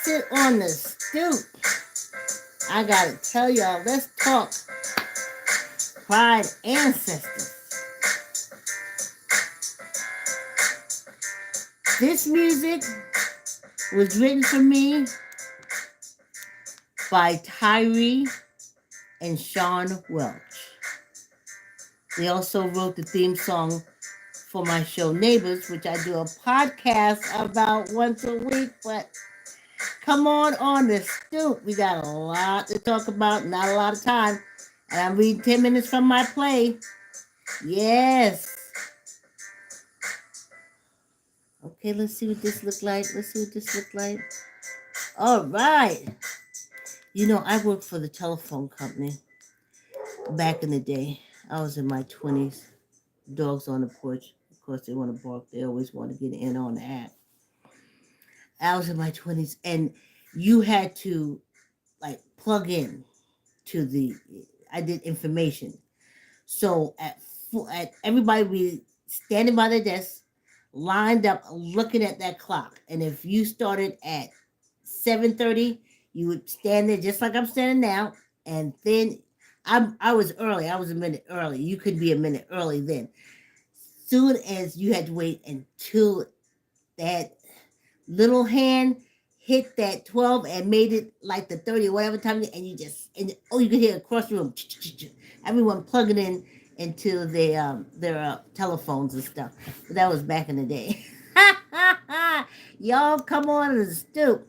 sit on the stoop. I gotta tell y'all, let's talk pride ancestors. This music was written for me by Tyree and Sean Welch. They also wrote the theme song for my show Neighbors, which I do a podcast about once a week. But come on the stoop. We got a lot to talk about, not a lot of time. And I'm reading 10 minutes from my play. Yes. Okay, let's see what this look like. All right. You know, I worked for the telephone company back in the day. I was in my 20s. Dogs on the porch. Of course, they want to bark. They always want to get in on the app. I was in my 20s, and you had to, like, plug in to I did information. So at everybody would be standing by their desk, lined up, looking at that clock. And if you started at 7:30, you would stand there just like I'm standing now. And then I was early. I was a minute early. You could be a minute early then. Soon as you had to wait until that little hand hit that 12 and made it like the 30 or whatever time, and you could hear across the room, everyone plugging in into their telephones and stuff. But that was back in the day. Y'all come on to the stoop.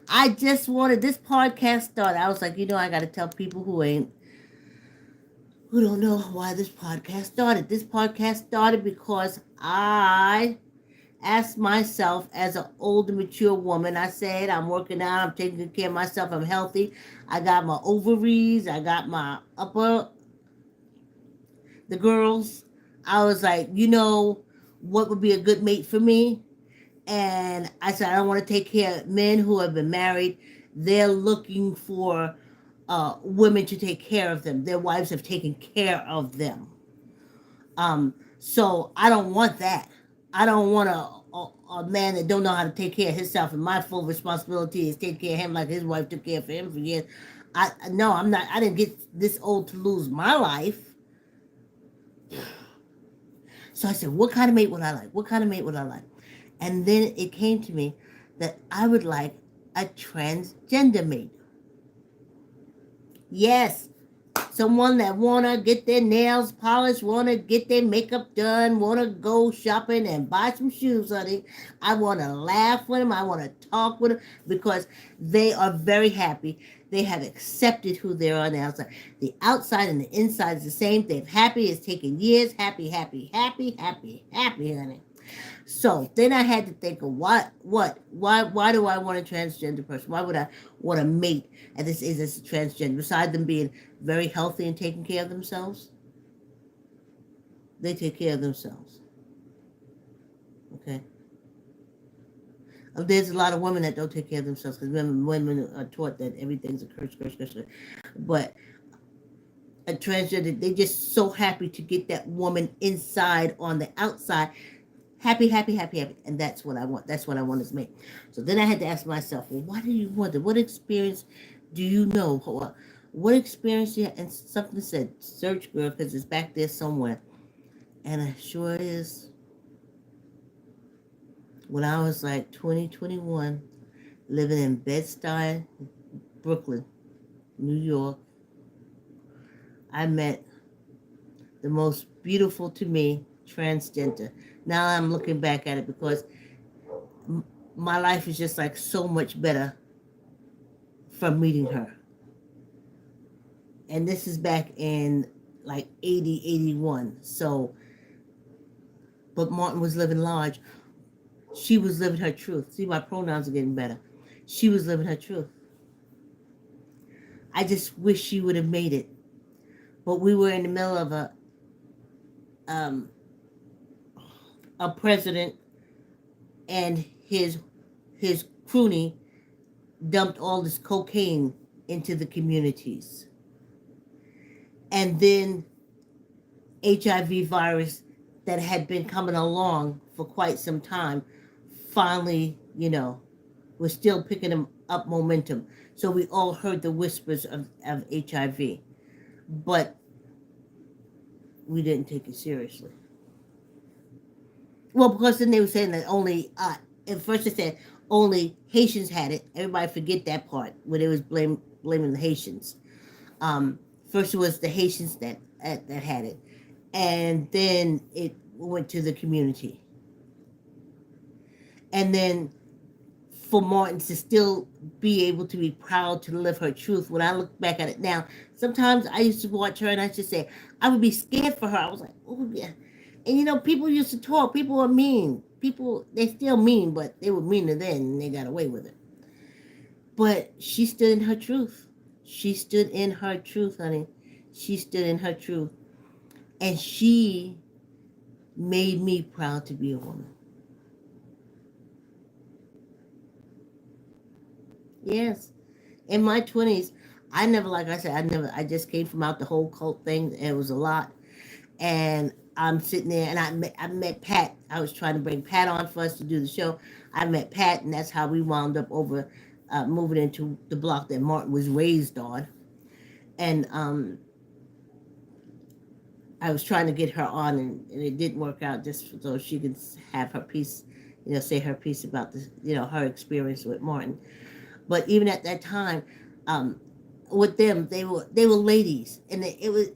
I just wanted this podcast started. I was like, I got to tell people who don't know why this podcast started. This podcast started because I asked myself, as an older, mature woman, I said, I'm working out, I'm taking good care of myself, I'm healthy. I got my ovaries, I got my the girls. I was like, what would be a good mate for me? And I said, I don't want to take care of men who have been married. They're looking for women to take care of them. Their wives have taken care of them. So I don't want that. I don't want a man that don't know how to take care of himself, and my full responsibility is take care of him like his wife took care of him for years. No, I'm not. I didn't get this old to lose my life. So I said, what kind of mate would I like? And then it came to me that I would like a transgender mate. Yes, someone that wanna get their nails polished, wanna get their makeup done, wanna go shopping and buy some shoes, honey. I wanna laugh with them. I wanna talk with them because they are very happy. They have accepted who they are on the outside. The outside and the inside is the same thing. Happy is taking years. Happy, honey. So then I had to think of why do I want a transgender person? Why would I want a mate at this age as a transgender? Besides them being very healthy and taking care of themselves, they take care of themselves. Okay. There's a lot of women that don't take care of themselves because women are taught that everything's a curse. But a transgender, they're just so happy to get that woman inside on the outside. Happy. And that's what I want. That's what I want as mate. So then I had to ask myself, well, what do you want? What experience do you know? What experience do you have? And something said, search, girl, because it's back there somewhere. And it sure is. When I was like 20, 21, living in Bed-Stuy, Brooklyn, New York, I met the most beautiful to me transgender. Now I'm looking back at it because my life is just like so much better from meeting her. And this is back in like 80, 81. So, but Martin was living large. She was living her truth. See, my pronouns are getting better. She was living her truth. I just wish she would have made it. But we were in the middle of a president and his crony dumped all this cocaine into the communities. And then HIV virus that had been coming along for quite some time finally, was still picking up momentum. So we all heard the whispers of HIV, but we didn't take it seriously. Well, because then they were saying that only, at first they said only Haitians had it. Everybody forget that part where they was blaming the Haitians. Um, First it was the Haitians that had it, and then it went to the community. And then for Martin to still be able to be proud to live her truth. When I look back at it now, sometimes I used to watch her and I just say, I would be scared for her. I was like, oh yeah. And people used to talk. People were mean. People, they still mean, but they were meaner then and they got away with it. But she stood in her truth. She stood in her truth, honey. She stood in her truth. And she made me proud to be a woman. Yes. In my 20s, I never, like I said, I just came from out the whole cult thing. And it was a lot. And I'm sitting there and I met Pat. I was trying to bring Pat on for us to do the show. I met Pat, and that's how we wound up over moving into the block that Martin was raised on. And I was trying to get her on, and it didn't work out just so she could have her piece, say her piece about this, her experience with Martin. But even at that time, um, with them, they were ladies, and it was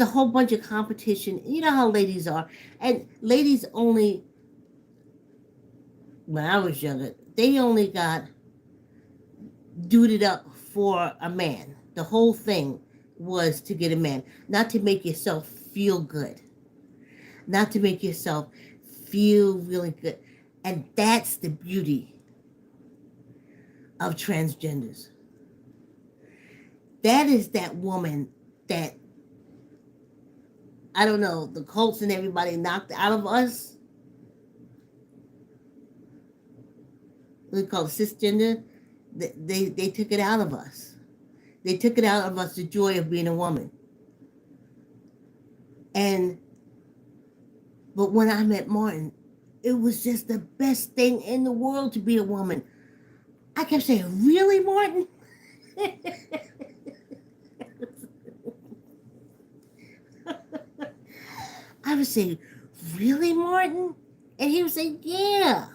a whole bunch of competition. You know how ladies are, and ladies only, when I was younger, they only got duded up for a man. The whole thing was to get a man, not to make yourself feel good, not to make yourself feel really good. And that's the beauty of transgenders. That is that woman that, I don't know, the cults and everybody knocked out of us. We call it cisgender. They took it out of us. They took it out of us, the joy of being a woman. But when I met Martin, it was just the best thing in the world to be a woman. I kept saying, really, Martin? I would say, really, Martin? And he would say, yeah.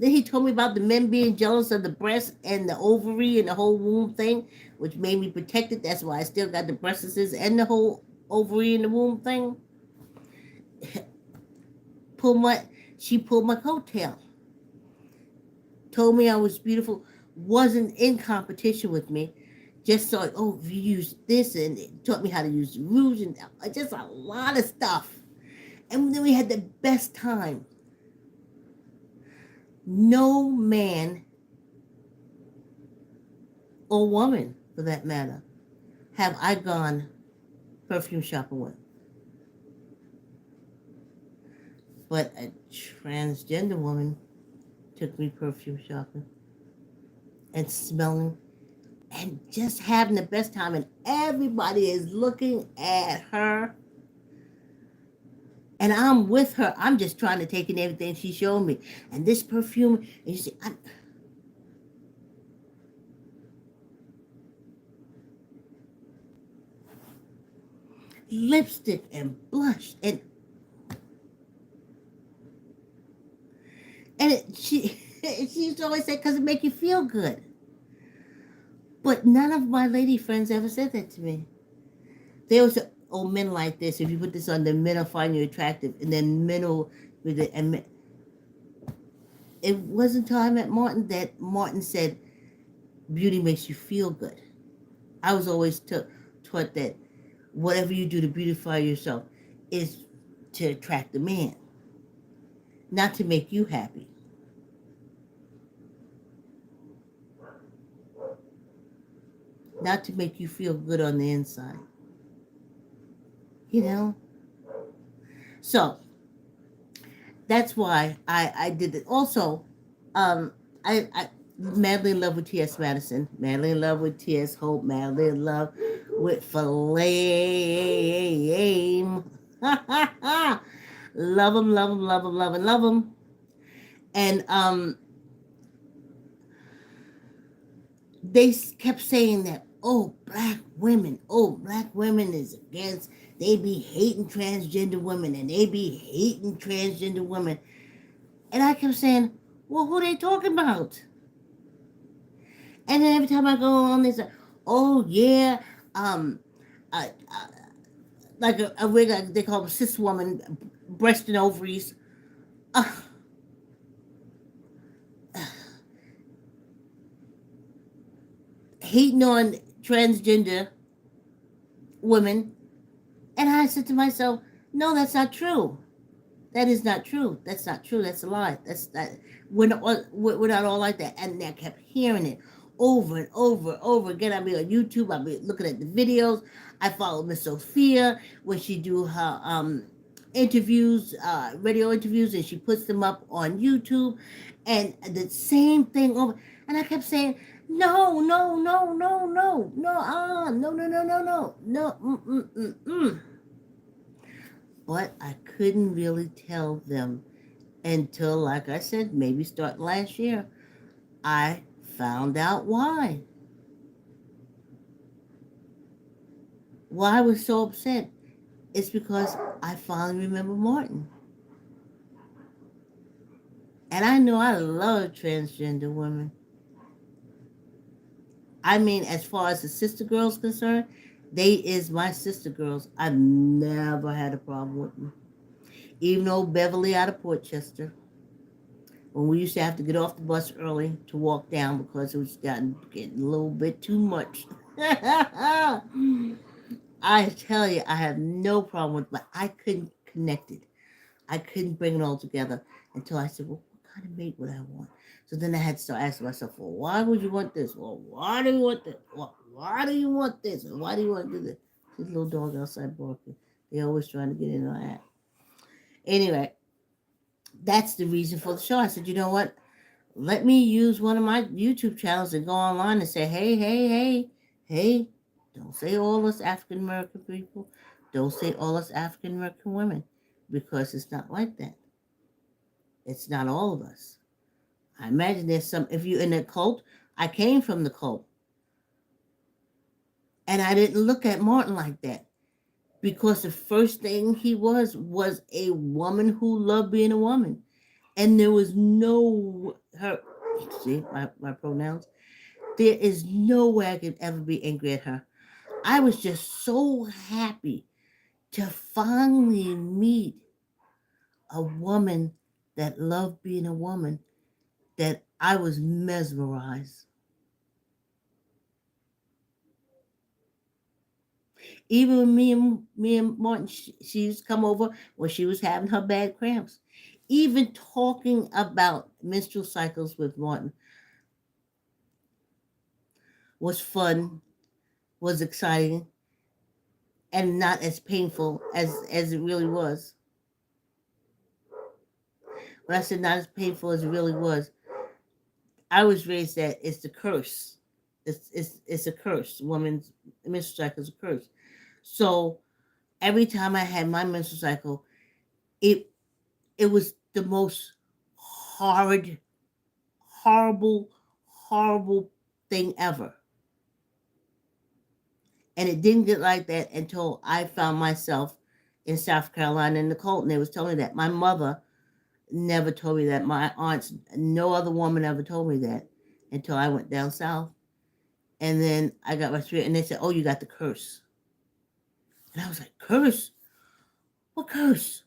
Then he told me about the men being jealous of the breast and the ovary and the whole womb thing, which made me protected. That's why I still got the breasts and the whole ovary and the womb thing. She pulled my coattail. Told me I was beautiful. Wasn't in competition with me. Just thought, oh, you use this, and it taught me how to use rouge and just a lot of stuff. And then we had the best time. No man or woman, for that matter, have I gone perfume shopping with. But a transgender woman took me perfume shopping and smelling and just having the best time. And everybody is looking at her. And I'm with her. I'm just trying to take in everything she showed me. And this perfume, and you see, lipstick and blush and she used to always say, because it make you feel good. But none of my lady friends ever said that to me. They always say, oh, men like this. If you put this on, then men will find you attractive. And then men will, and it wasn't until I met Martin that Martin said, beauty makes you feel good. I was always taught that whatever you do to beautify yourself is to attract a man, not to make you happy. Not to make you feel good on the inside. So that's why I did it. Also, I madly in love with T.S. Madison, madly in love with T.S. Hope, madly in love with Flame. Love him, love him, love him, love him, love him. And they kept saying that, oh, black women is against, they be hating transgender women and they be hating transgender women. And I kept saying, well, who they talking about? And then every time I go on, they say, oh, yeah, um, uh, uh, like a wig, they call a cis woman, breast and ovaries. Uh, Hating on transgender women. And I said to myself, no, that's not true. That is not true. That's not true. That's a lie. That's not. We're not all like that. And I kept hearing it over and over and over again. I be on YouTube. I be looking at the videos. I follow Miss Sophia when she do her interviews, radio interviews, and she puts them up on YouTube, and the same thing over. And I kept saying, no, no, no, no, no, no, no, no, no, no, no, no, but I couldn't really tell them until, like I said, maybe starting last year, I found out why. Why I was so upset. It's because I finally remember Martin. And I know I love transgender women. I mean, as far as the sister girls concerned, they is my sister girls. I've never had a problem with them. Even though Beverly out of Portchester, when we used to have to get off the bus early to walk down because it was getting a little bit too much. I tell you, I have no problem with it, but I couldn't connect it. I couldn't bring it all together until I said, well, what kind of mate would I want? So then I had to start asking myself, well, why would you want this? Well, why do you want this? Well, why do you want this? And why do you want to do this? This little dog outside barking. They're always trying to get in on that. Anyway, that's the reason for the show. I said, you know what? Let me use one of my YouTube channels and go online and say, hey, hey, hey, hey, don't say all us African American people. Don't say all us African American women, because it's not like that. It's not all of us. I imagine there's some, if you're in a cult, I came from the cult. And I didn't look at Martin like that, because the first thing he was a woman who loved being a woman. And there was no, her, see my pronouns? There is no way I could ever be angry at her. I was just so happy to finally meet a woman that loved being a woman, that I was mesmerized. Even when me and Martin, she used to come over when she was having her bad cramps. Even talking about menstrual cycles with Martin was fun, was exciting, and not as painful as it really was. When I said not as painful as it really was, I was raised that it's the curse. It's a curse. Woman's menstrual cycle is a curse. So every time I had my menstrual cycle, it it was the most horrid, horrible, horrible thing ever. And it didn't get like that until I found myself in South Carolina in the cult, and they was telling me that. My mother never told me that. My aunts, no other woman ever told me that until I went down south. And then I got my spirit, and they said, "Oh, you got the curse." And I was like, "Curse? What curse?"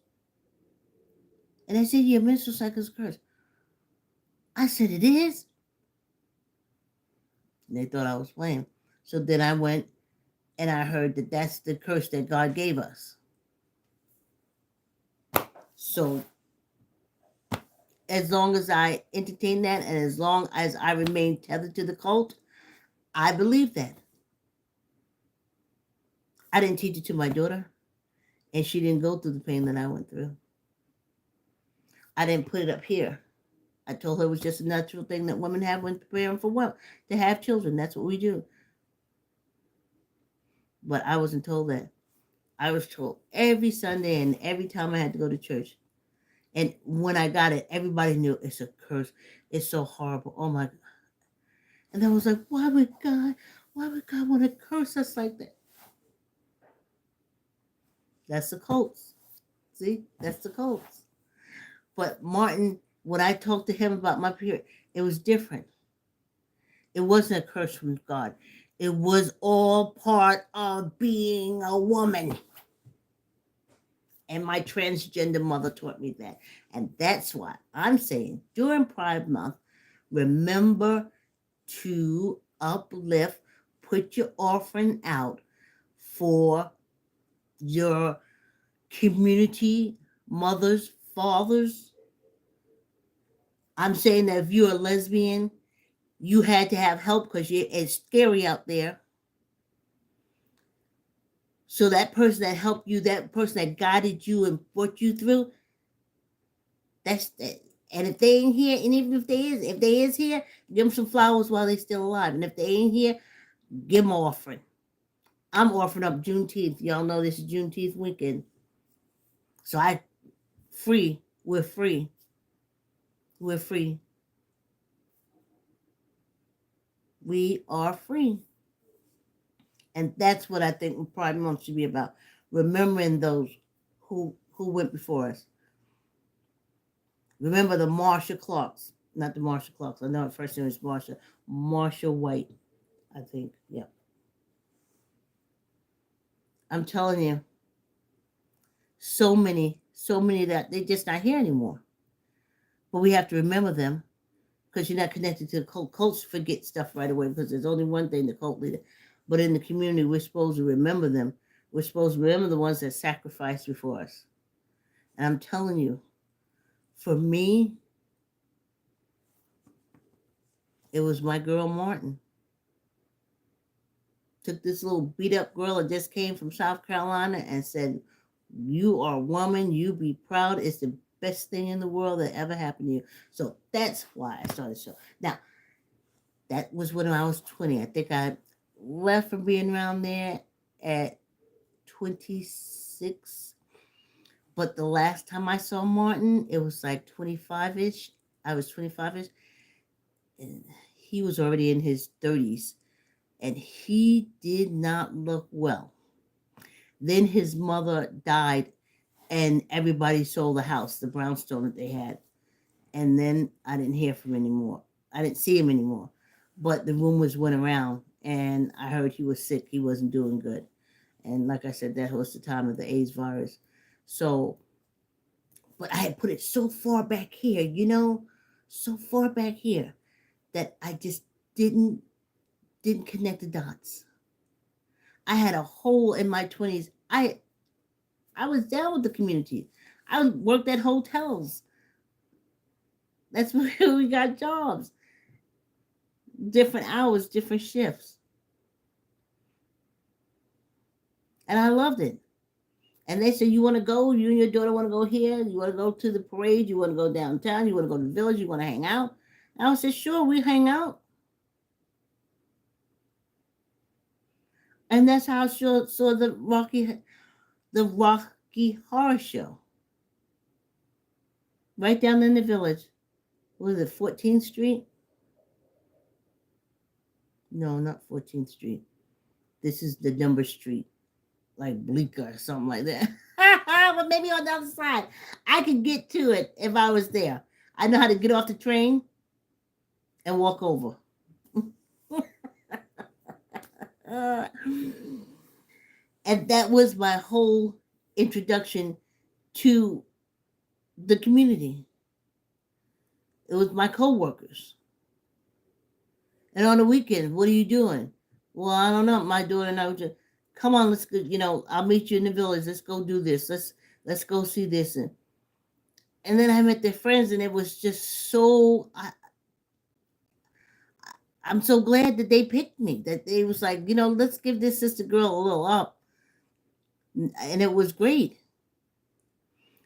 And they said, "Your menstrual cycle's curse." I said, "It is?" And they thought I was playing. So then I went and I heard that that's the curse that God gave us. So as long as I entertain that, and as long as I remain tethered to the cult, I believe that. I didn't teach it to my daughter, and she didn't go through the pain that I went through. I didn't put it up here. I told her it was just a natural thing that women have when preparing for what? To have children. That's what we do. But I wasn't told that. I was told every Sunday and every time I had to go to church, And when I got it, everybody knew it's a curse. It's so horrible. Oh my. And I was like, why would God want to curse us like that? That's the cults. See, that's the cults. But Martin, when I talked to him about my period, it was different. It wasn't a curse from God. It was all part of being a woman. And my transgender mother taught me that. And that's why I'm saying during Pride Month, remember to uplift, put your offering out for your community, mothers, fathers. I'm saying that if you're a lesbian, you had to have help because it's scary out there. So that person that helped you, that person that guided you and brought you through, that's that. And if they ain't here, and even if they is here, give them some flowers while they still alive. And if they ain't here, give them an offering. I'm offering up Juneteenth. Y'all know this is Juneteenth weekend. So we're free. We're free. We are free. And that's what I think Pride Month should be about. Remembering those who went before us. Remember the Marsha Clarks. Not the Marsha Clarks. I know her first name is Marsha. Marsha White, I think. Yeah. I'm telling you, so many that they're just not here anymore. But we have to remember them because you're not connected to the cult. Cults forget stuff right away because there's only one thing, the cult leader. But in the community, we're supposed to remember them. We're supposed to remember the ones that sacrificed before us. And I'm telling you, for me, it was my girl Martin. Took this little beat up girl that just came from South Carolina and said, you are a woman, you be proud. It's the best thing in the world that ever happened to you. So that's why I started the show. Now, that was when I was 20. I think I left from being around there at 26. But the last time I saw Martin, it was like 25-ish. I was 25-ish. And he was already in his 30s. And he did not look well. Then his mother died, and everybody sold the house, the brownstone that they had. And then I didn't hear from him anymore. I didn't see him anymore. But the rumors went around, and I heard he was sick. He wasn't doing good. And like I said, that was the time of the AIDS virus. So, but I had put it so far back here, so far back here that I just didn't connect the dots. I had a hole in my 20s. I was down with the community. I worked at hotels. That's where we got jobs. Different hours, different shifts. And I loved it. And they said, you want to go? You and your daughter want to go here? You want to go to the parade? You want to go downtown? You want to go to the village? You want to hang out? And I said, sure, we hang out. And that's how I saw the Rocky Horror Show. Right down in the village. Was it 14th Street? No, not 14th Street. This is the number street. Like Bleecker or something like that. But maybe on the other side. I could get to it if I was there. I know how to get off the train and walk over. And that was my whole introduction to the community. It was my co-workers. And on the weekends, what are you doing? Well, I don't know. My daughter and I were just, come on, let's go, I'll meet you in the village. Let's go do this. Let's go see this. And then I met their friends, and it was just so, I'm so glad that they picked me, that they was like, let's give this sister girl a little up. And it was great.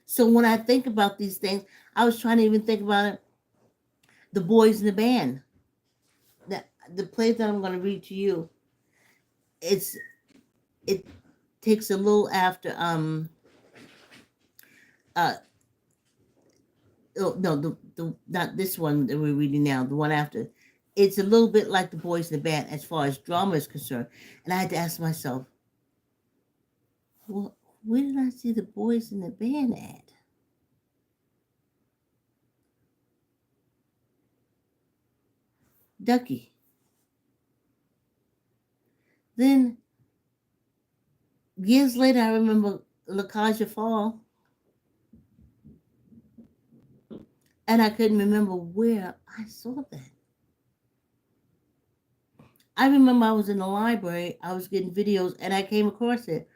So when I think about these things, I was trying to even think about it, the boys in the band. The play that I'm going to read to you, it takes a little after Oh no, the not this one that we're reading now, the one after. It's a little bit like the boys in the band as far as drama is concerned. And I had to ask myself, well, where did I see the boys in the band at? Ducky. Then years later, I remember Lacaja Fall, and I couldn't remember where I saw that. I remember I was in the library, I was getting videos, and I came across it.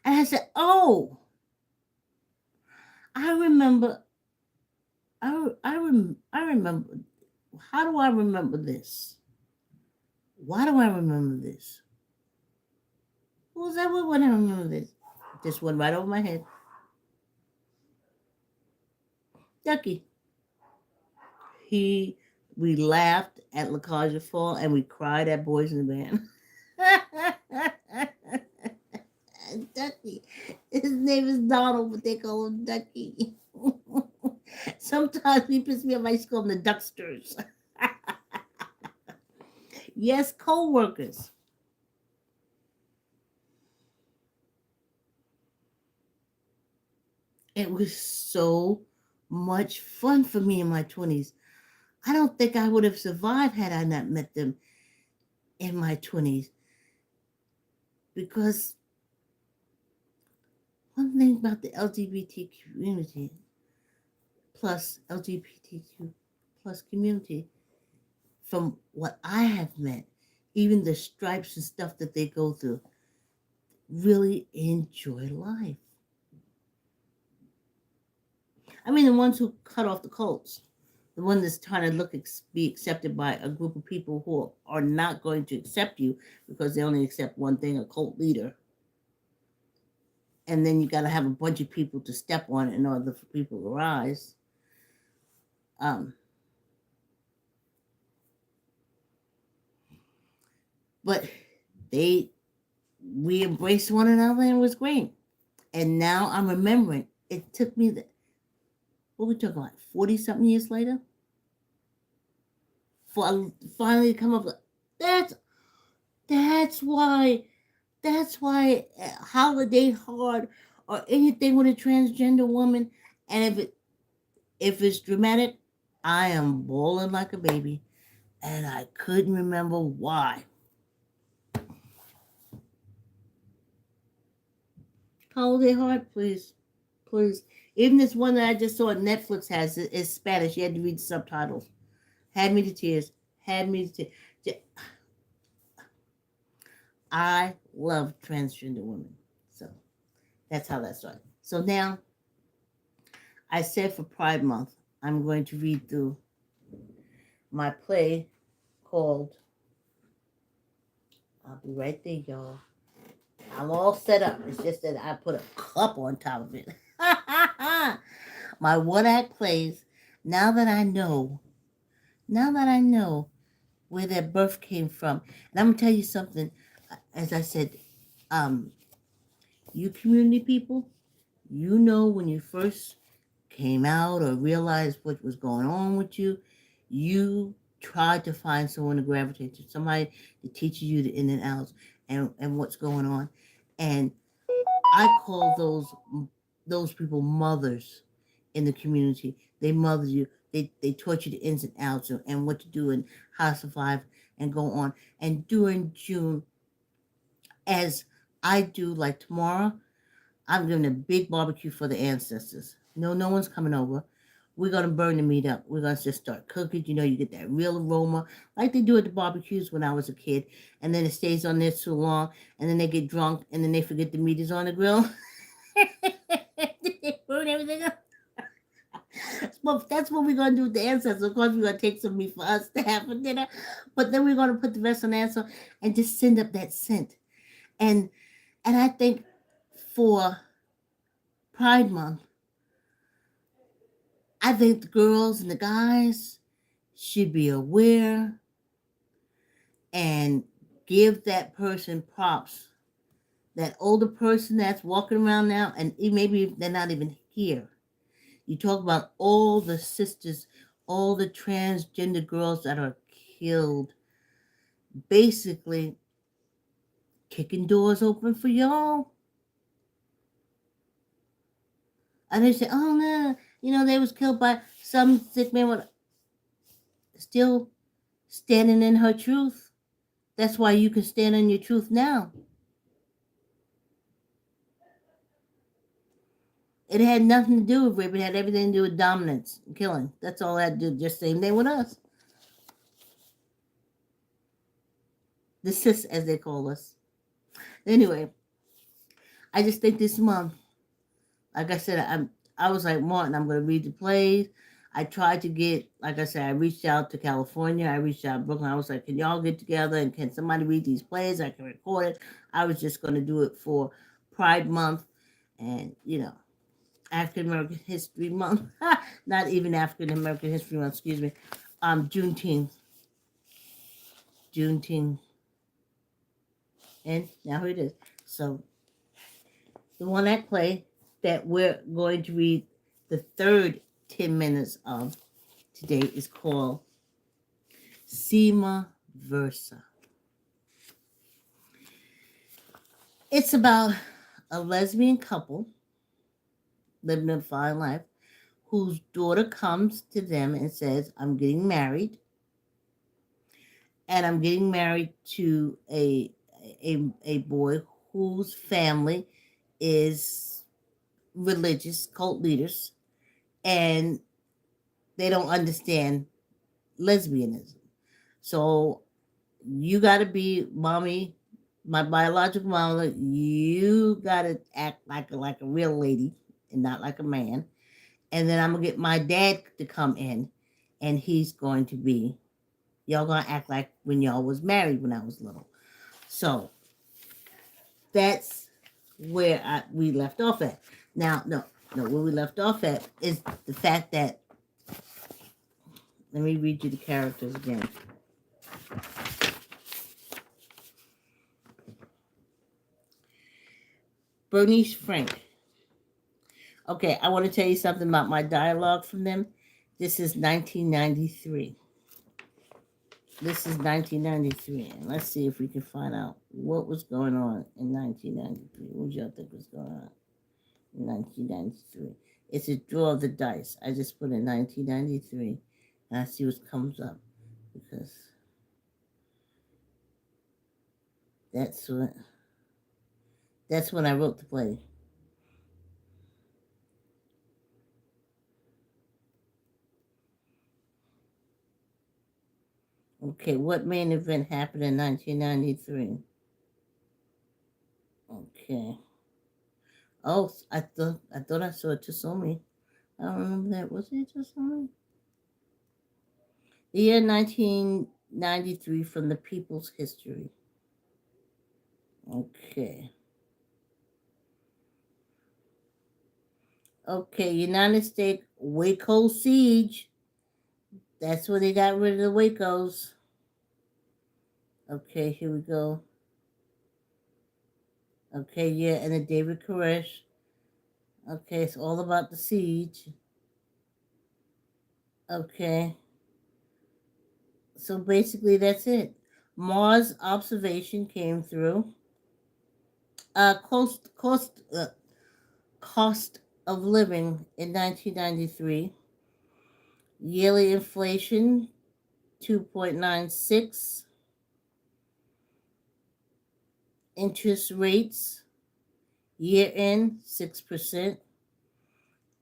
And I said, oh, I remember, I remember. How do I remember this? Why do I remember this? What was that? What when I remember this? Just went right over my head. Ducky. He, we laughed at Lacaja Fall and we cried at Boys in the Band. Ducky. His name is Donald, but they call him Ducky. Sometimes he pisses me off. I used to call them the Ducksters. Yes, co-workers. It was so much fun for me in my 20s. I don't think I would have survived had I not met them in my 20s. Because one thing about the LGBTQ community, plus LGBTQ plus community, from what I have met, even the stripes and stuff that they go through, really enjoy life. I mean, the ones who cut off the cults, the one that's trying to be accepted by a group of people who are not going to accept you because they only accept one thing, a cult leader. And then you got to have a bunch of people to step on it in order for people to rise. But we embraced one another and it was great. And now I'm remembering it took me what we talking about, 40 something years later, for I finally come up with that's that's why holiday hard or anything with a transgender woman, and if it's dramatic, I am bawling like a baby, and I couldn't remember why. Holiday hard, please, please. Even this one that I just saw on Netflix has it is Spanish. You had to read the subtitles. Had me to tears. Had me to tears. I love transgender women. So that's how that started. So now I said for Pride Month, I'm going to read through my play called, I'll be right there, y'all. I'm all set up. It's just that I put a cup on top of it. My one act plays, now that I know where that birth came from. And I'm going to tell you something. As I said, you community people, you know when you first came out or realized what was going on with you, you tried to find someone to gravitate to, somebody that teaches you the in and outs and what's going on. And I call those people mothers in the community. They mother you. They taught you the ins and outs and what to do and how to survive and go on. And during June, as I do, like tomorrow, I'm giving a big barbecue for the ancestors. No one's coming over. We're gonna burn the meat up. We're gonna just start cooking. You know, you get that real aroma, like they do at the barbecues when I was a kid. And then it stays on there too long, and then they get drunk, and then they forget the meat is on the grill. They burn everything up. Well, that's what we're gonna do with the ancestors. Of course, we're gonna take some meat for us to have for dinner, but then we're gonna put the rest on the ancestor and just send up that scent. And I think for Pride Month, I think the girls and the guys should be aware and give that person props. That older person that's walking around now, and maybe they're not even here. You talk about all the sisters, all the transgender girls that are killed, basically kicking doors open for y'all. And they say, oh no, they was killed by some sick man with still standing in her truth. That's why you can stand in your truth now. It had nothing to do with rape. It had everything to do with dominance and killing. That's all it had to do. Just same thing with us. The cis, as they call us. Anyway, I just think this month, like I said, I was like, Martin, I'm going to read the plays. I tried to get, like I said, I reached out to California. I reached out to Brooklyn. I was like, can y'all get together and can somebody read these plays? I can record it. I was just going to do it for Pride Month and, African American History Month. Not even African American History Month, excuse me. Juneteenth. Juneteenth. And now here it is. So the one I play that we're going to read the third 10 minutes of today is called Sima Versa. It's about a lesbian couple living a fine life whose daughter comes to them and says, I'm getting married. And I'm getting married to a boy whose family is religious cult leaders, and they don't understand lesbianism. So you got to be mommy, my biological mama. You got to act like a real lady and not like a man. And then I'm gonna get my dad to come in, and he's going to be. Y'all gonna act like when y'all was married when I was little. So that's where we left off at. Now, no, where we left off at is the fact that, let me read you the characters again. Bernice Frank. Okay, I want to tell you something about my dialogue from them. This is 1993. This is 1993. And let's see if we can find out what was going on in 1993. What do y'all think was going on in 1993? It's a draw of the dice. I just put in 1993 and I see what comes up, because that's when I wrote the play. Okay, what main event happened in 1993? Okay. Oh, I thought I saw it Tosomi. I don't remember that. Was it Tosomi? The year 1993 from the People's History. Okay. Okay, United States Waco siege. That's where they got rid of the Wacos. Okay, here we go. Okay, yeah, and the David Koresh. Okay, it's all about the siege. Okay. So basically that's it. Mars observation came through. Cost of living in 1993. Yearly inflation 2.96. Interest rates year end 6%.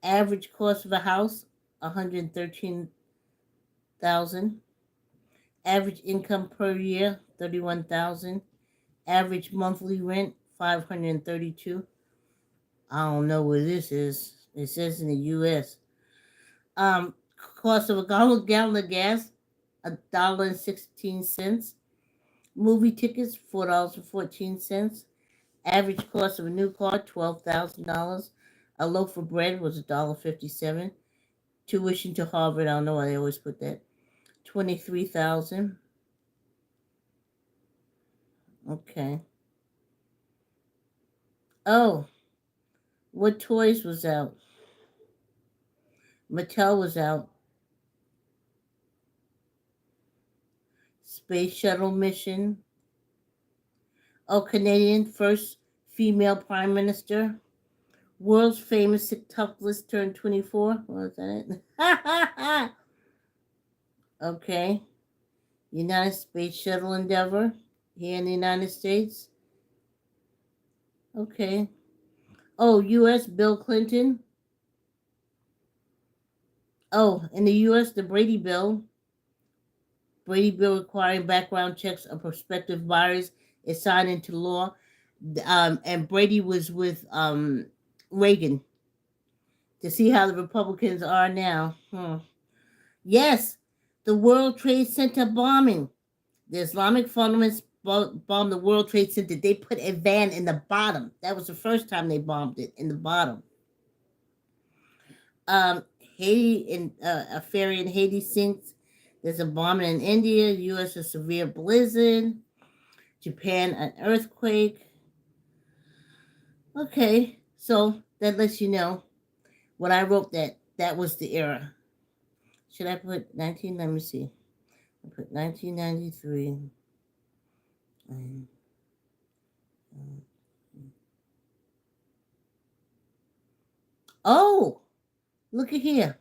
Average cost of a house 113,000. Average income per year 31,000. Average monthly rent 532. I don't know where this is. It says in the U.S. Cost of a gallon of gas $1.16. Movie tickets $4.14. Average cost of a new car $12,000. A loaf of bread was $1.57. Tuition to Harvard, I don't know why they always put that, 23,000. Okay. Oh, what toys was out? Mattel was out. Space shuttle mission. Oh, Canadian first female prime minister. World's famous sextuplets turned 24. What was that? Okay. United Space Shuttle Endeavor here in the United States. Okay. Oh, U.S. Bill Clinton. Oh, in the U.S., the Brady Bill. Brady Bill requiring background checks of prospective buyers is signed into law. And Brady was with Reagan to see how the Republicans are now. Yes, the World Trade Center bombing. The Islamic fundamentalists bombed the World Trade Center. They put a van in the bottom. That was the first time they bombed it, in the bottom. Haiti, in a ferry in Haiti sinks. There's a bombing in India. U.S. a severe blizzard. Japan, an earthquake. Okay, so that lets you know when I wrote that, that was the era. Should I put 19? Let me see. I put 1993. Oh, look at here.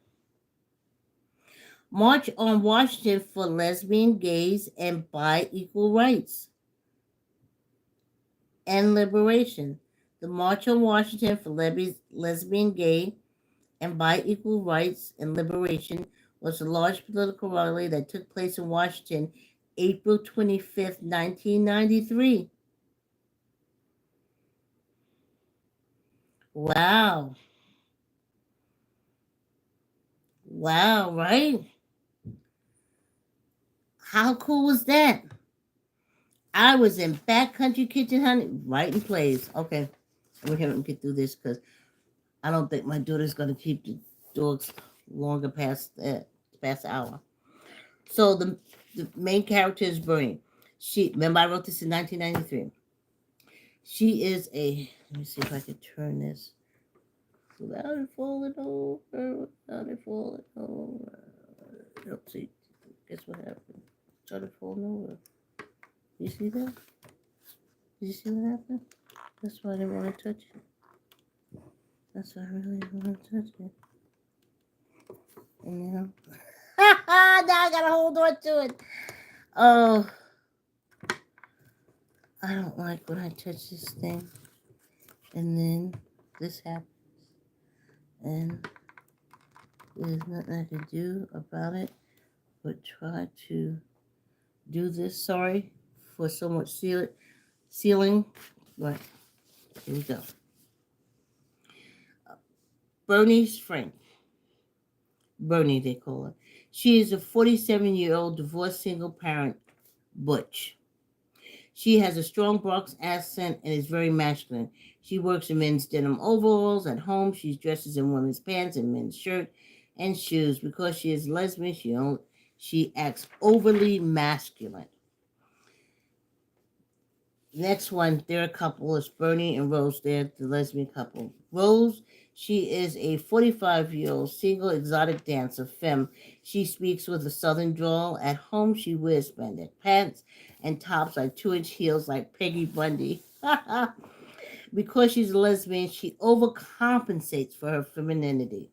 March on Washington for lesbian, gays, and bi equal rights and liberation. The March on Washington for lesbian, gay, and bi equal rights and liberation was a large political rally that took place in Washington April 25th, 1993. Wow. Wow, right? How cool was that? I was in backcountry kitchen, honey, writing plays. Okay, we're going to get through this because I don't think my daughter's going to keep the dogs longer past the hour. So the main character is Bernie. She, remember I wrote this in 1993. She is a, let me see if I can turn this without it falling over, without it falling over. Let's see, guess what happened? Started falling over. You see that? Did you see what happened? That's why I didn't want to touch it. That's why I really didn't want to touch it. And now, now I gotta hold on to it. Oh, I don't like when I touch this thing. And then this happens. And there's nothing I can do about it but try to do this. Sorry for so much sealing. But here we go. Bernie's friend. Bernie, they call her. She is a 47-year-old divorced single parent, Butch. She has a strong Bronx accent and is very masculine. She works in men's denim overalls. At home, she dresses in women's pants and men's shirt and shoes. Because she is lesbian, she acts overly masculine. Next one, they're a couple. It's Bernie and Rose. They're the lesbian couple. Rose, she is a 45-year-old single exotic dancer, femme. She speaks with a southern drawl. At home, she wears spandex pants and tops like 2-inch heels like Peggy Bundy. Because she's a lesbian, she overcompensates for her femininity.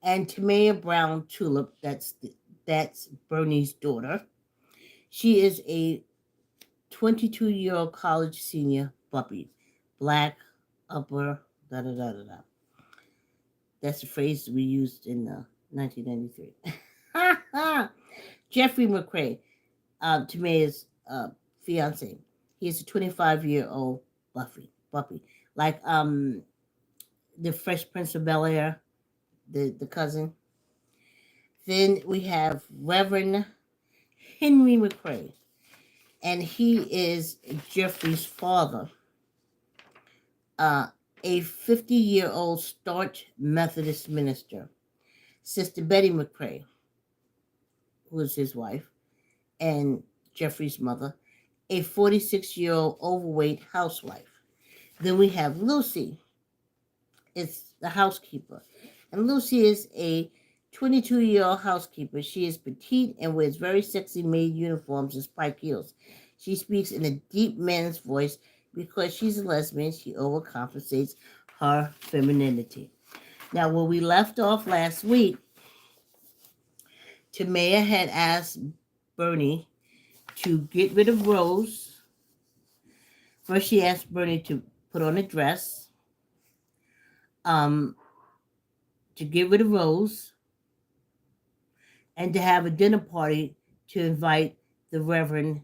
And Tamaya Brown Tulip, that's Bernie's daughter. She is a 22-year-old college senior puppy, black, upper, da-da-da-da-da. That's the phrase we used in 1993. Jeffrey McCrae, Tamaya's fiance. He's a 25-year-old puppy, like the Fresh Prince of Bel-Air, the cousin. Then we have Reverend Henry McCrae, and he is Jeffrey's father, a 50-year-old staunch Methodist minister. Sister Betty McCrae, who is his wife, and Jeffrey's mother, a 46-year-old overweight housewife. Then we have Lucy, it's the housekeeper. And Lucy is a 22-year-old housekeeper. She is petite and wears very sexy maid uniforms and spike heels. She speaks in a deep man's voice because she's a lesbian. She overcompensates her femininity. Now, when we left off last week, Tamaya had asked Bernie to get rid of Rose. First, she asked Bernie to put on a dress, to get rid of Rose, and to have a dinner party to invite the Reverend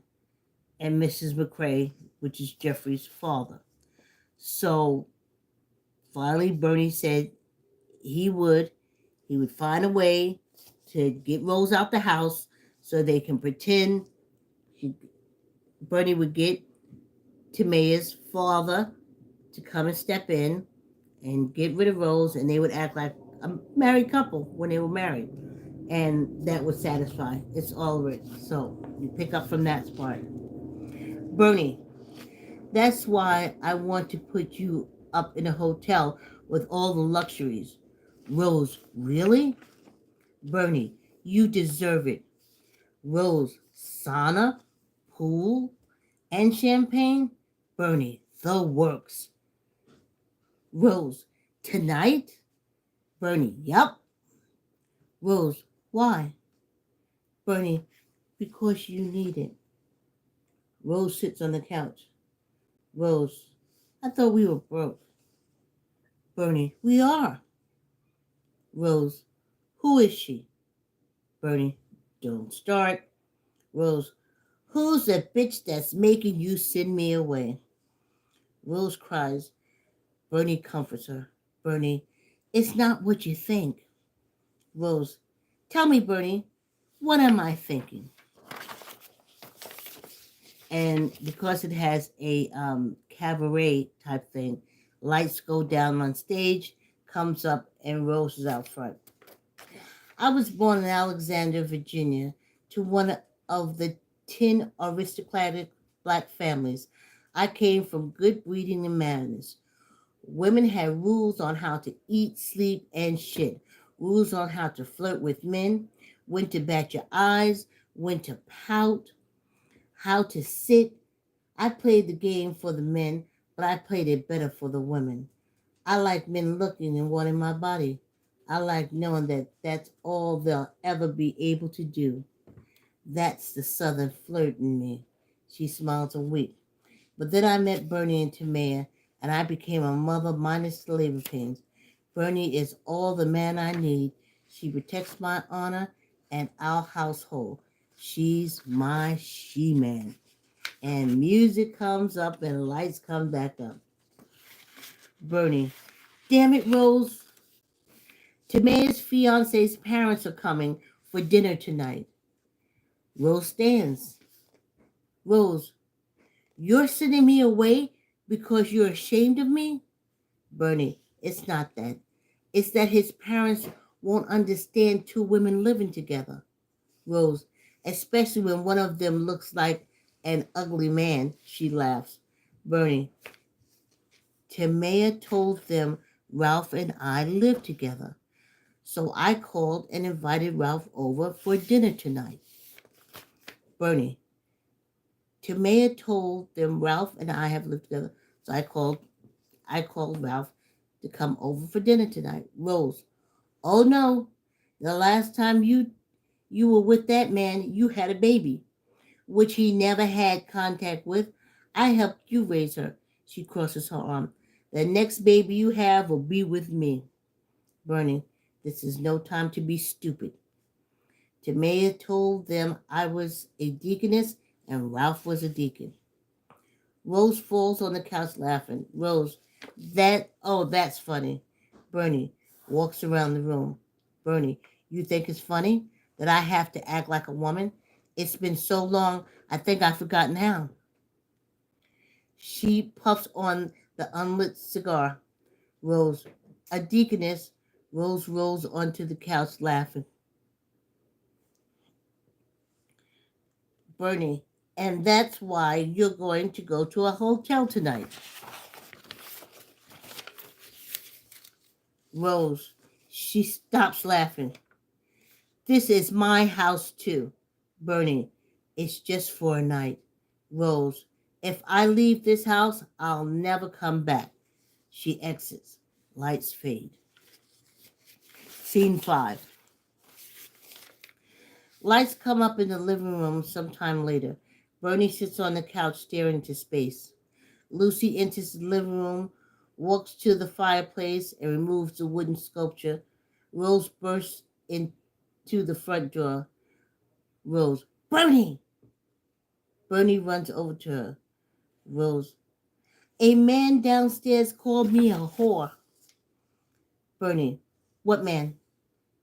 and Mrs. McCrae, which is Jeffrey's father. So finally, Bernie said he would find a way to get Rose out the house so they can pretend Bernie would get Tamaya's father to come and step in and get rid of Rose, and they would act like a married couple when they were married. And that would satisfy. It's all written. So you pick up from that part. Bernie, that's why I want to put you up in a hotel with all the luxuries. Rose, really? Bernie, you deserve it. Rose, sauna, pool, and champagne? Bernie, the works. Rose, tonight? Bernie, yup. Rose, why? Bernie, because you need it. Rose sits on the couch. Rose, I thought we were broke. Bernie, we are. Rose, who is she? Bernie, don't start. Rose, who's the bitch that's making you send me away? Rose cries. Bernie comforts her. Bernie, it's not what you think. Rose, tell me, Bernie, what am I thinking? And because it has a cabaret type thing, lights go down on stage, comes up, and Rose is out front. I was born in Alexandria, Virginia, to one of the 10 aristocratic black families. I came from good breeding and manners. Women had rules on how to eat, sleep, and shit. Rules on how to flirt with men, when to bat your eyes, when to pout, how to sit. I played the game for the men, but I played it better for the women. I like men looking and wanting my body. I like knowing that that's all they'll ever be able to do. That's the southern flirt in me. She smiled and winked. But then I met Bernie and Tamaya, and I became a mother minus the labor pains. Bernie is all the man I need. She protects my honor and our household. She's my she-man. And music comes up and lights come back up. Bernie, damn it, Rose. Tamaya's fiance's parents are coming for dinner tonight. Rose stands. Rose, you're sending me away because you're ashamed of me? Bernie, it's not that. It's that his parents won't understand two women living together. Rose, especially when one of them looks like an ugly man, she laughs. Bernie, Tamaya told them Ralph and I live together. So I called and invited Ralph over for dinner tonight. Bernie, Tamaya told them Ralph and I have lived together. So I called Ralph to come over for dinner tonight. Rose, oh no, the last time you were with that man, you had a baby, which he never had contact with. I helped you raise her. She crosses her arm. The next baby you have will be with me. Bernie, this is no time to be stupid. Tamaya told them I was a deaconess and Ralph was a deacon. Rose falls on the couch laughing. Rose, that's funny. Bernie walks around the room. Bernie, you think it's funny that I have to act like a woman? It's been so long, I think I've forgotten how. She puffs on the unlit cigar. Rose, a deaconess. Rose rolls onto the couch laughing. Bernie, and that's why you're going to go to a hotel tonight. Rose, She stops laughing. This is my house too. Bernie, it's just for a night. Rose, if I leave this house, I'll never come back. She exits. Lights fade. Scene 5. Lights come up in the living room sometime later. Bernie sits on the couch staring into space. Lucy enters the living room, walks to the fireplace, and removes the wooden sculpture. Rose bursts into the front door. Rose, Bernie! Bernie runs over to her. Rose, a man downstairs called me a whore. Bernie, what man?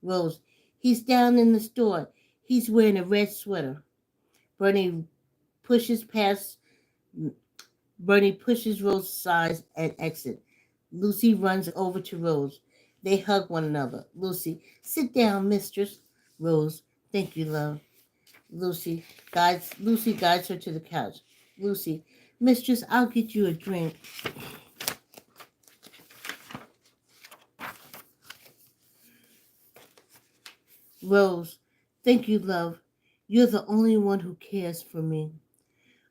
Rose, he's down in the store. He's wearing a red sweater. Bernie pushes past Bernie pushes Rose aside and exits. Lucy runs over to Rose. They hug one another. Lucy, sit down, mistress. Rose, thank you, love. Lucy guides her to the couch. Lucy, mistress, I'll get you a drink. Rose, thank you, love. You're the only one who cares for me.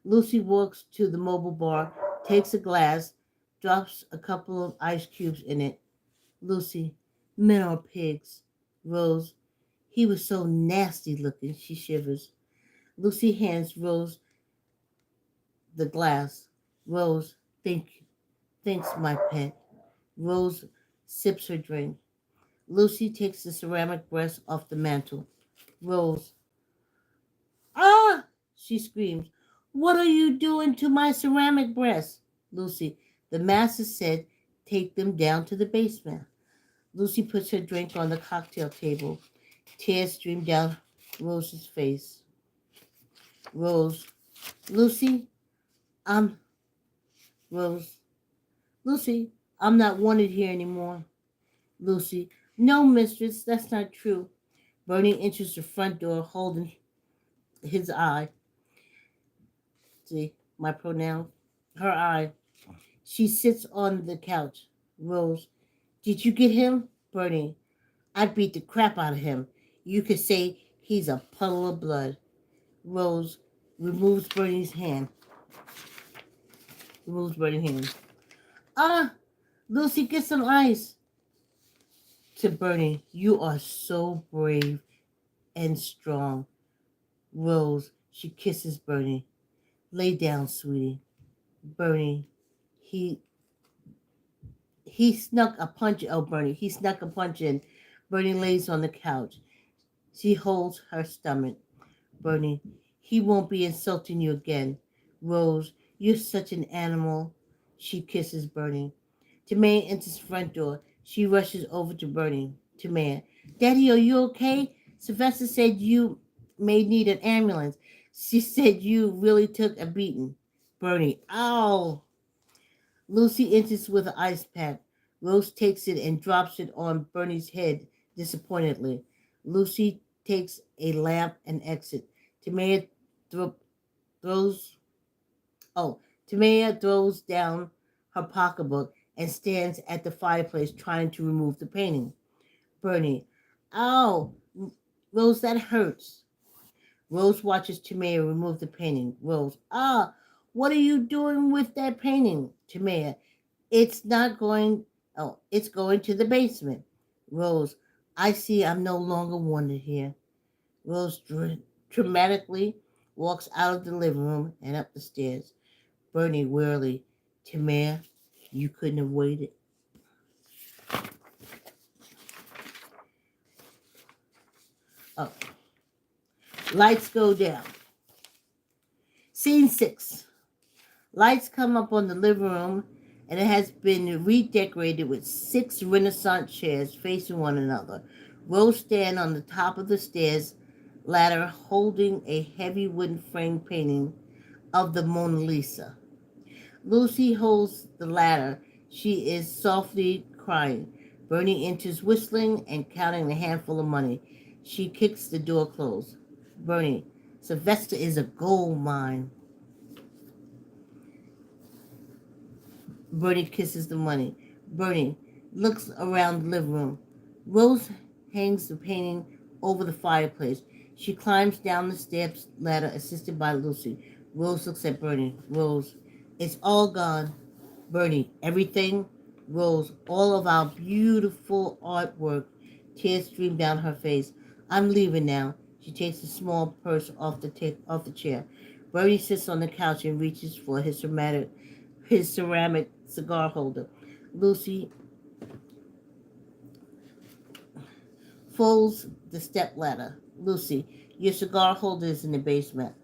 Lucy walks to the mobile bar, takes a glass, drops a couple of ice cubes in it. Lucy, men are pigs. Rose, he was so nasty looking, she shivers. Lucy hands Rose the glass. Rose, thanks, my pet. Rose sips her drink. Lucy takes the ceramic breast off the mantel. Rose, ah! She screams. What are you doing to my ceramic breasts? Lucy, the master said take them down to the basement. Lucy puts her drink on the cocktail table. Tears stream down Rose's face. Rose, Lucy, I'm Rose. Lucy, I'm not wanted here anymore. Lucy, no, mistress, that's not true. Bernie enters the front door holding his eye. See, my pronoun. Her eye. She sits on the couch. Rose, did you get him? Bernie, I beat the crap out of him. You could say he's a puddle of blood. Rose removes Bernie's hand. Ah, Lucy, get some ice. To Bernie, you are so brave and strong. Rose, she kisses Bernie. Lay down, sweetie. Bernie, he snuck a punch. Oh, Bernie, he snuck a punch in. Bernie lays on the couch. She holds her stomach. Bernie, he won't be insulting you again. Rose, you're such an animal. She kisses Bernie. Tamaya enters the front door. She rushes over to Bernie. Tamaya, Daddy, are you okay? Sylvester said you may need an ambulance. She said you really took a beating. Bernie, ow! Lucy enters with an ice pack. Rose takes it and drops it on Bernie's head disappointedly. Lucy takes a lamp and exits. Tamaya throws Tamaya throws down her pocketbook and stands at the fireplace trying to remove the painting. Bernie, ow, Rose, that hurts. Rose watches Tamaya remove the painting. Rose, what are you doing with that painting? Tamaya, it's not going, it's going to the basement. Rose, I see I'm no longer wanted here. Rose dramatically walks out of the living room and up the stairs. Bernie wearily, Tamaya, you couldn't have waited. Oh. Lights go down. Scene 6. Lights come up on the living room, and it has been redecorated with 6 Renaissance chairs facing one another. Rose stands on the top of the stairs ladder holding a heavy wooden frame painting of the Mona Lisa. Lucy holds the ladder. She is softly crying. Bernie enters whistling and counting a handful of money. She kicks the door closed. Bernie, Sylvester is a gold mine. Bernie kisses the money. Bernie looks around the living room. Rose hangs the painting over the fireplace. She climbs down the steps ladder assisted by Lucy. Rose looks at Bernie. Rose, it's all gone. Bernie, everything? Rose, all of our beautiful artwork. Tears stream down her face. I'm leaving now. She takes a small purse off the chair. Bernie sits on the couch and reaches for his ceramic cigar holder. Lucy folds the step ladder. Lucy, your cigar holder is in the basement.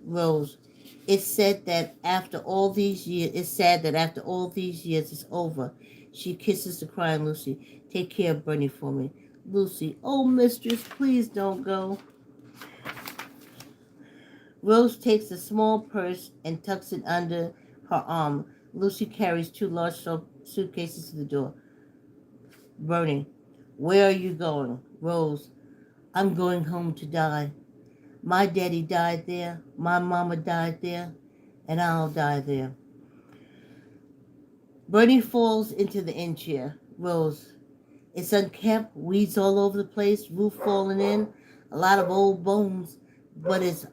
Rose, it's sad that after all these years it's over. She kisses the crying Lucy. Take care of Bernie for me. Lucy, oh mistress, please don't go. Rose takes a small purse and tucks it under her arm. Lucy carries two large suitcases to the door. Bernie, where are you going? Rose, I'm going home to die. My daddy died there, my mama died there, and I'll die there. Bernie falls into the end chair. Rose, it's unkempt, weeds all over the place, roof falling in, a lot of old bones, but it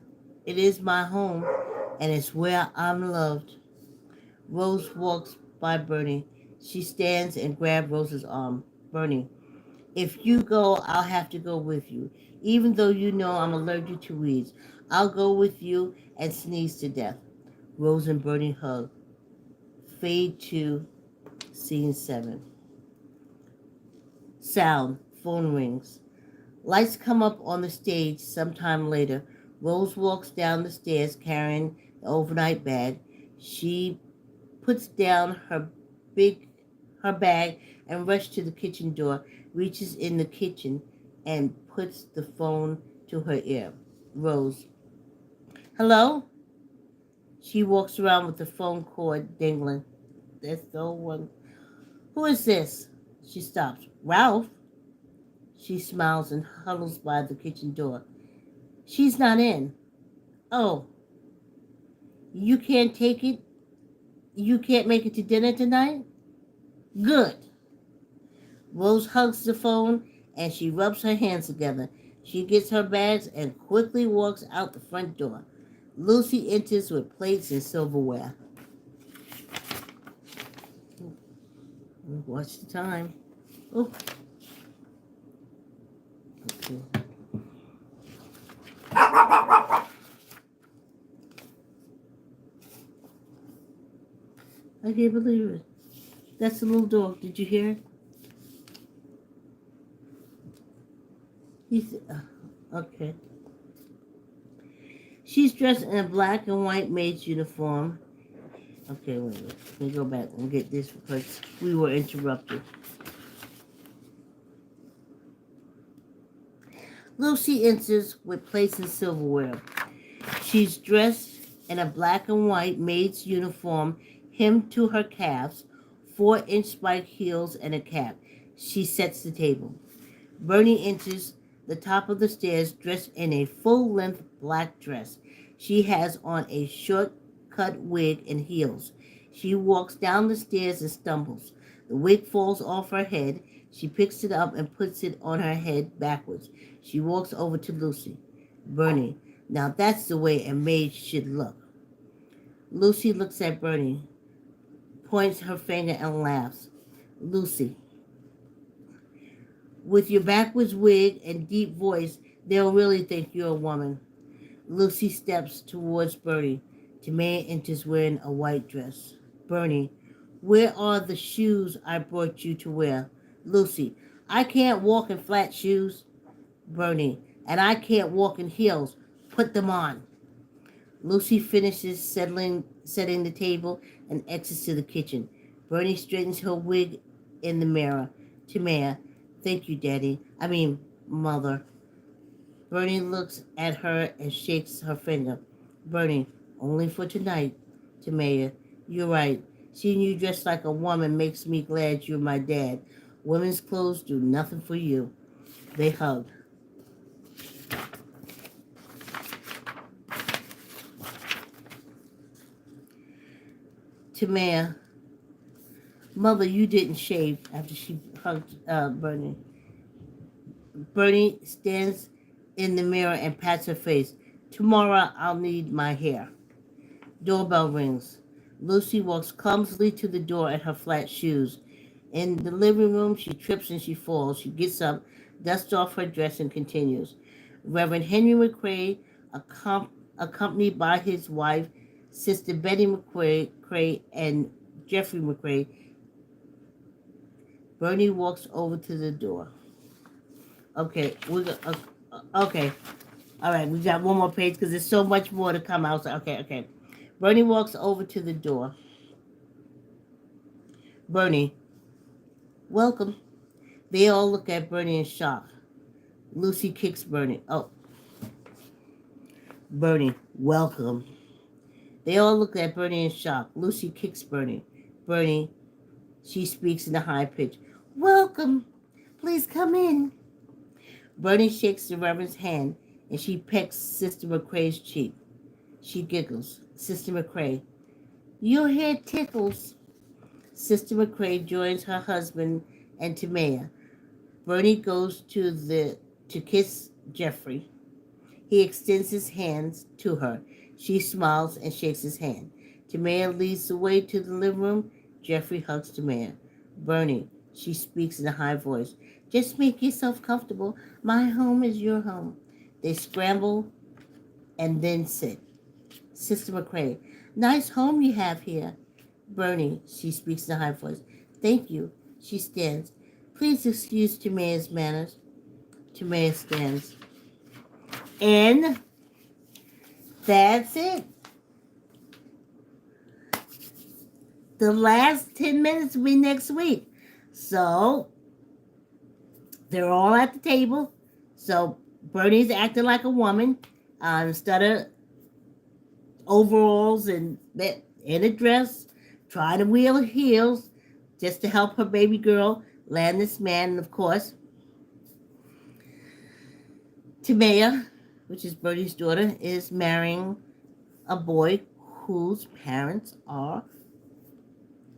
is my home, and it's where I'm loved. Rose walks by Bernie. She stands and grabs Rose's arm. Bernie, if you go, I'll have to go with you. Even though you know I'm allergic to weeds, I'll go with you and sneeze to death. Rose and Bernie hug. Fade to scene 7. Sound. Phone rings. Lights come up on the stage sometime later. Rose walks down the stairs carrying the overnight bag. She puts down her bag and rushes to the kitchen door, reaches in the kitchen and puts the phone to her ear. Rose. Hello? She walks around with the phone cord dangling. There's no one. Who is this? She stops. Ralph? She smiles and huddles by the kitchen door. She's not in. Oh. You can't take it? You can't make it to dinner tonight? Good. Rose hugs the phone and she rubs her hands together. She gets her bags and quickly walks out the front door. Lucy enters with plates and silverware. Watch the time. Oh. Okay. I can't believe it. That's a little dog. Did you hear it? He's okay. She's dressed in a black and white maid's uniform. Okay, wait. Let me go back and get this because we were interrupted. Lucy enters with plates and silverware. She's dressed in a black and white maid's uniform, hemmed to her calves, 4-inch spike heels, and a cap. She sets the table. Bernie enters the top of the stairs dressed in a full-length black dress. She has on a short-cut wig and heels. She walks down the stairs and stumbles. The wig falls off her head. She picks it up and puts it on her head backwards. She walks over to Lucy. Bernie, now that's the way a maid should look. Lucy looks at Bernie, points her finger and laughs. Lucy, with your backwards wig and deep voice, they'll really think you're a woman. Lucy steps towards Bernie. Tamaya enters wearing a white dress. Bernie, where are the shoes I brought you to wear? Lucy, I can't walk in flat shoes. Bernie, and I can't walk in heels. Put them on. Lucy finishes setting the table and exits to the kitchen. Bernie straightens her wig in the mirror. Tamaya, thank you, Daddy. Mother. Bernie looks at her and shakes her finger. Bernie, only for tonight. Tamaya, you're right. Seeing you dressed like a woman makes me glad you're my dad. Women's clothes do nothing for you. They hug. Tamaya, Mother, you didn't shave after she hugged Bernie. Bernie stands in the mirror and pats her face. Tomorrow I'll need my hair. Doorbell rings. Lucy walks clumsily to the door in her flat shoes. In the living room, she trips and she falls. She gets up, dusts off her dress, and continues. Reverend Henry McCrae, accompanied by his wife, Sister Betty McCrae, and Jeffrey McCrae, Bernie walks over to the door. Okay, okay. All right, we got one more page because there's so much more to come out. So, okay. Bernie walks over to the door. Bernie, welcome. They all look at Bernie in shock. Lucy kicks Bernie. Oh, Bernie, welcome. They all look at Bernie in shock. Lucy kicks Bernie. Bernie, she speaks in a high pitch. Welcome. Please come in. Bernie shakes the Reverend's hand and she pecks Sister McCrae's cheek. She giggles. Sister McCrae, your hair tickles. Sister McCrae joins her husband and Tamaya. Bernie goes to kiss Jeffrey. He extends his hands to her. She smiles and shakes his hand. Tamaya leads the way to the living room. Jeffrey hugs Tamaya. Bernie, she speaks in a high voice. Just make yourself comfortable. My home is your home. They scramble and then sit. Sister McCrae, nice home you have here. Bernie, she speaks in a high voice. Thank you. She stands. Please excuse Tamaya's manners. Tamaya stands. And that's it. The last 10 minutes will be next week. So, they're all at the table. So, Bernie's acting like a woman. Instead of overalls and in a dress, trying to wear heels just to help her baby girl land this man. And of course, Tamaya, which is Bertie's daughter, is marrying a boy whose parents are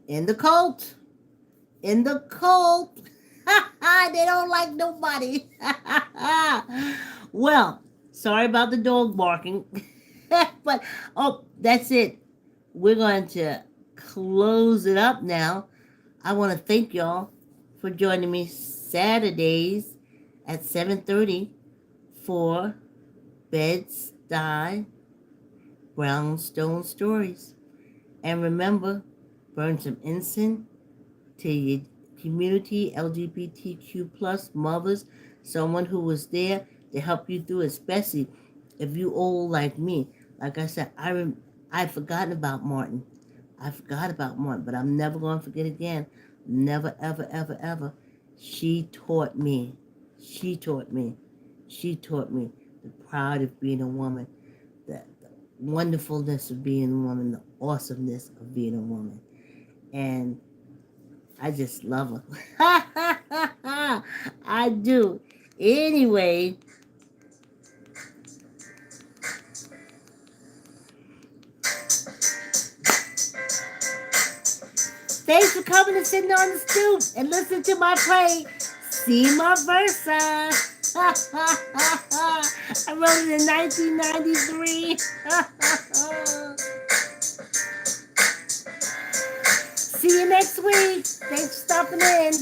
in the cult. In the cult. They don't like nobody. Well, sorry about the dog barking. But, that's it. We're going to close it up now. I want to thank y'all for joining me Saturdays at 7:30 for Bed-Stuy Brownstone Stories. And remember, burn some incense to your community, LGBTQ plus mothers, someone who was there to help you through, especially if you old like me. Like I said, I've forgotten about Martin. I forgot about Martin, but I'm never going to forget again. Never, ever, ever, ever. She taught me. She taught me. She taught me the pride of being a woman, the wonderfulness of being a woman, the awesomeness of being a woman. And I just love her. I do. Anyway, thanks for coming and sitting on the stoop and listening to my play, Sima Versa. I wrote it in 1993. See you next week. Thanks for stopping in.